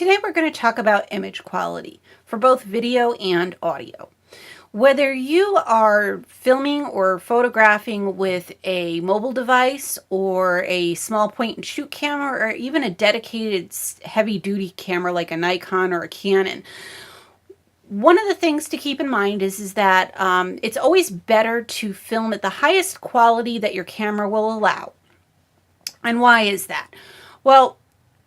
Today we're going to talk about image quality for both video and audio. Whether you are filming or photographing with a mobile device or a small point and shoot camera or even a dedicated heavy duty camera like a Nikon or a Canon, one of the things to keep in mind is that it's always better to film at the highest quality that your camera will allow. And why is that? Well,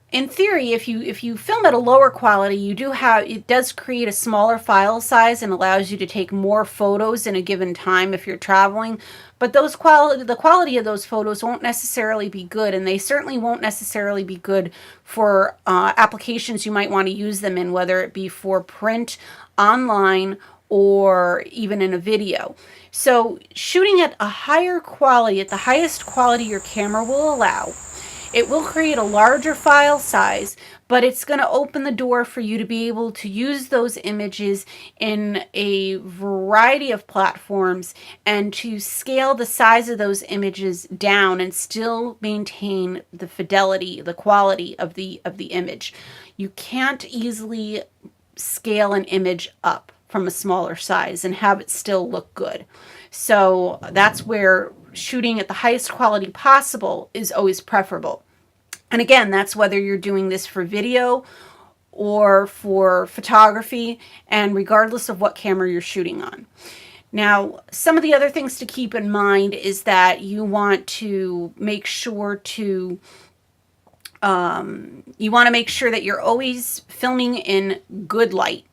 in theory, if you film at a lower quality, it does create a smaller file size and allows you to take more photos in a given time if you're traveling. But the quality of those photos won't necessarily be good, and they certainly won't necessarily be good for applications you might want to use them in, whether it be for print, online, or even in a video. So shooting at a higher quality, at the highest quality your camera will allow, it will create a larger file size, but it's going to open the door for you to be able to use those images in a variety of platforms and to scale the size of those images down and still maintain the fidelity, the quality of the image. You can't easily scale an image up from a smaller size and have it still look good. So that's where shooting at the highest quality possible is always preferable. And again, that's whether you're doing this for video or for photography, and regardless of what camera you're shooting on. Now, some of the other things to keep in mind is that you want to make sure that you're always filming in good light.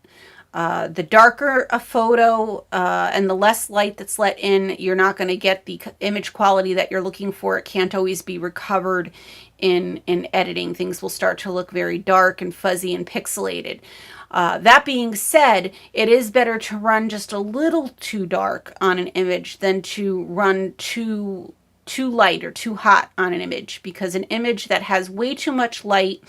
The darker a photo and the less light that's let in, you're not going to get the image quality that you're looking for. It can't always be recovered in editing. Things will start to look very dark and fuzzy and pixelated. That being said, it is better to run just a little too dark on an image than to run too light or too hot on an image, because an image that has way too much light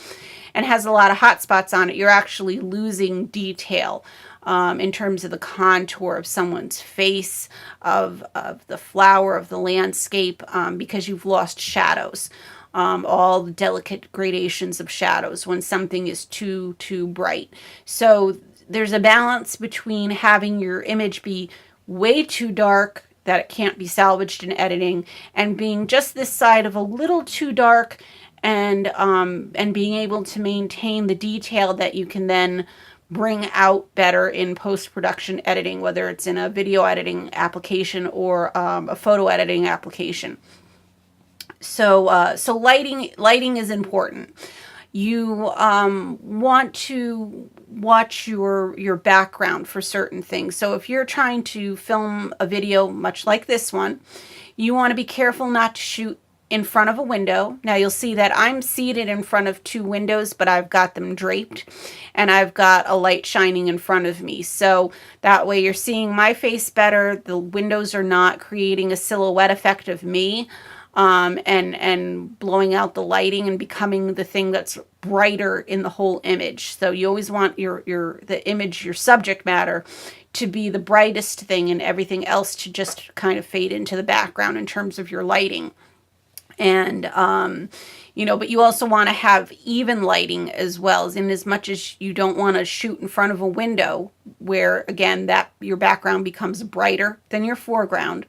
and has a lot of hot spots on it, you're actually losing detail in terms of the contour of someone's face, of the flower, of the landscape, because you've lost shadows. All the delicate gradations of shadows when something is too bright. So there's a balance between having your image be way too dark that it can't be salvaged in editing, and being just this side of a little too dark, and being able to maintain the detail that you can then bring out better in post-production editing, whether it's in a video editing application or a photo editing application. So lighting is important. You want to watch your background for certain things. So if you're trying to film a video much like this one, you want to be careful not to shoot in front of a window. Now you'll see that I'm seated in front of two windows, but I've got them draped and I've got a light shining in front of me. So that way you're seeing my face better. The windows are not creating a silhouette effect of me. And blowing out the lighting and becoming the thing that's brighter in the whole image. So you always want the image, your subject matter, to be the brightest thing, and everything else to just kind of fade into the background in terms of your lighting. And but you also want to have even lighting as well, as much as you don't want to shoot in front of a window where, again, that your background becomes brighter than your foreground.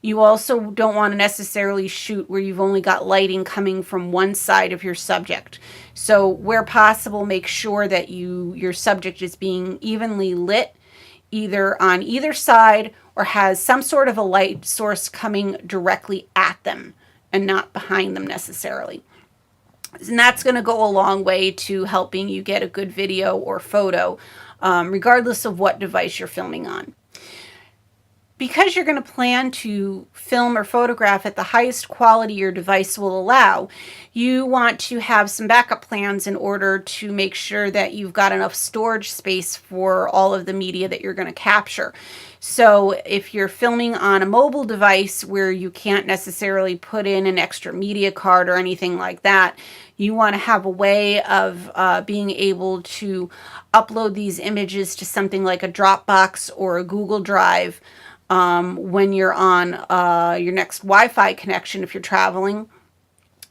You also don't want to necessarily shoot where you've only got lighting coming from one side of your subject. So where possible, make sure that your subject is being evenly lit, either on either side, or has some sort of a light source coming directly at them and not behind them necessarily. And that's going to go a long way to helping you get a good video or photo, regardless of what device you're filming on. Because you're going to plan to film or photograph at the highest quality your device will allow, you want to have some backup plans in order to make sure that you've got enough storage space for all of the media that you're going to capture. So if you're filming on a mobile device where you can't necessarily put in an extra media card or anything like that, you want to have a way of being able to upload these images to something like a Dropbox or a Google Drive when you're on your next Wi-Fi connection if you're traveling.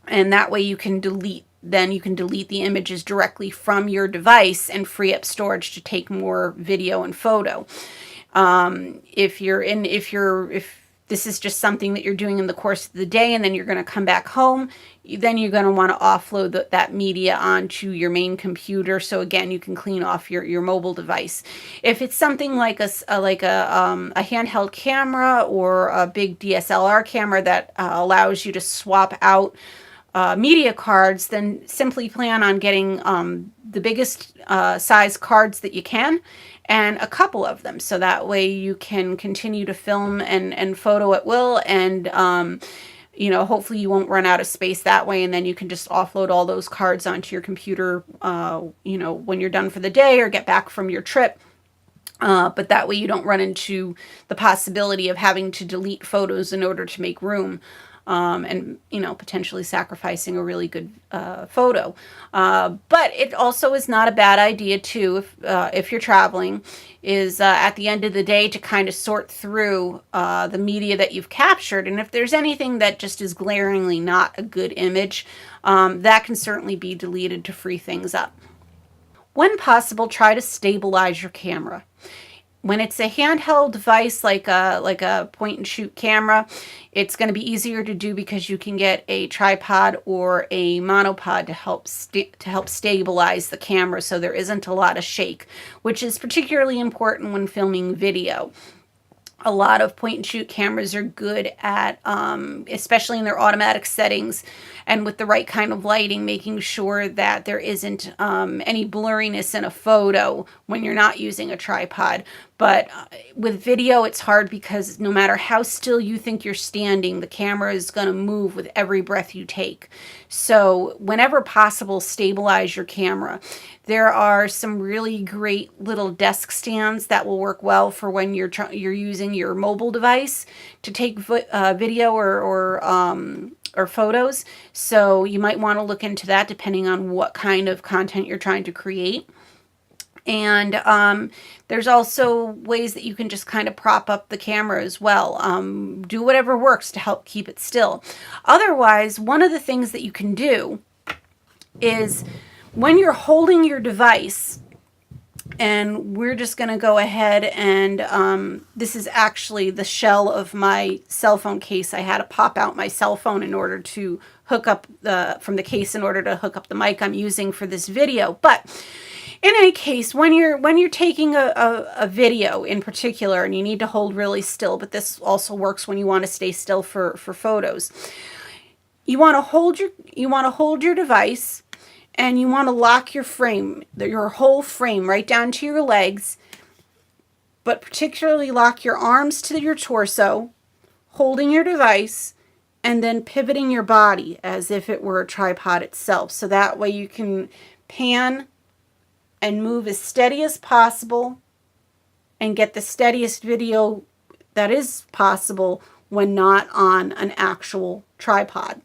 And that way you can delete then you can delete the images directly from your device and free up storage to take more video and photo. If this is just something that you're doing in the course of the day and then you're going to come back home, then you're going to want to offload that media onto your main computer. So again, you can clean off your mobile device. If it's something like a handheld camera or a big DSLR camera that allows you to swap out media cards, then simply plan on getting the biggest size cards that you can, and a couple of them, so that way you can continue to film and photo at will, and hopefully you won't run out of space that way, and then you can just offload all those cards onto your computer when you're done for the day or get back from your trip. But that way you don't run into the possibility of having to delete photos in order to make room. And potentially sacrificing a really good photo. But it also is not a bad idea too, if you're traveling, is at the end of the day to kind of sort through the media that you've captured, and if there's anything that just is glaringly not a good image, that can certainly be deleted to free things up. When possible, try to stabilize your camera. When it's a handheld device like a point and shoot camera, it's going to be easier to do because you can get a tripod or a monopod to help stabilize the camera so there isn't a lot of shake, which is particularly important when filming video. A lot of point and shoot cameras are good at, especially in their automatic settings and with the right kind of lighting, making sure that there isn't any blurriness in a photo when you're not using a tripod. But with video, it's hard because no matter how still you think you're standing, the camera is going to move with every breath you take. So whenever possible, stabilize your camera. There are some really great little desk stands that will work well for when you're using your mobile device to take video or photos. So you might want to look into that depending on what kind of content you're trying to create. And there's also ways that you can just kind of prop up the camera as well. Do whatever works to help keep it still. Otherwise, one of the things that you can do is when you're holding your device, and we're just going to go ahead and this is actually the shell of my cell phone case. I had to pop out my cell phone in order to hook up from the case in order to hook up the mic I'm using for this video. But in any case, when you're taking a video in particular, and you need to hold really still, but this also works when you want to stay still for photos. You want to hold your device, and you want to lock your frame, your whole frame, right down to your legs, but particularly lock your arms to your torso, holding your device, and then pivoting your body as if it were a tripod itself. So that way you can pan and move as steady as possible and get the steadiest video that is possible when not on an actual tripod.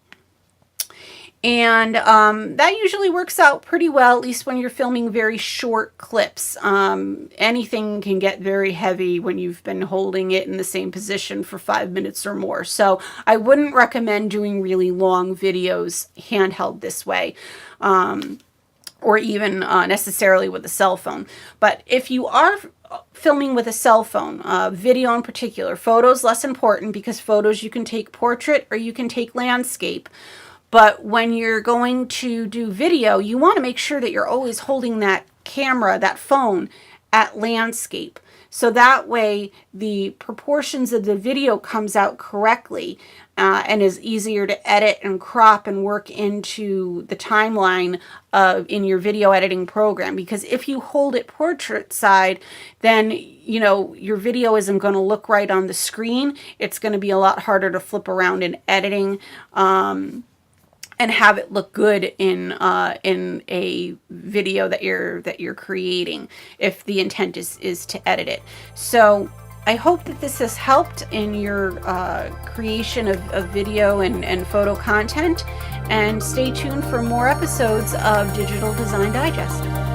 And that usually works out pretty well, at least when you're filming very short clips. Anything can get very heavy when you've been holding it in the same position for 5 minutes or more. So I wouldn't recommend doing really long videos handheld this way. Or even necessarily with a cell phone. But if you are filming with a cell phone, video in particular, photos less important because photos you can take portrait or you can take landscape. But when you're going to do video, you want to make sure that you're always holding that camera, that phone, at landscape. So that way the proportions of the video comes out correctly and is easier to edit and crop and work into the timeline in your video editing program. Because if you hold it portrait side, then your video isn't going to look right on the screen. It's going to be a lot harder to flip around in editing. And have it look good in a video that you're creating, if the intent is to edit it. So I hope that this has helped in your creation of video and photo content. And stay tuned for more episodes of Digital Design Digest.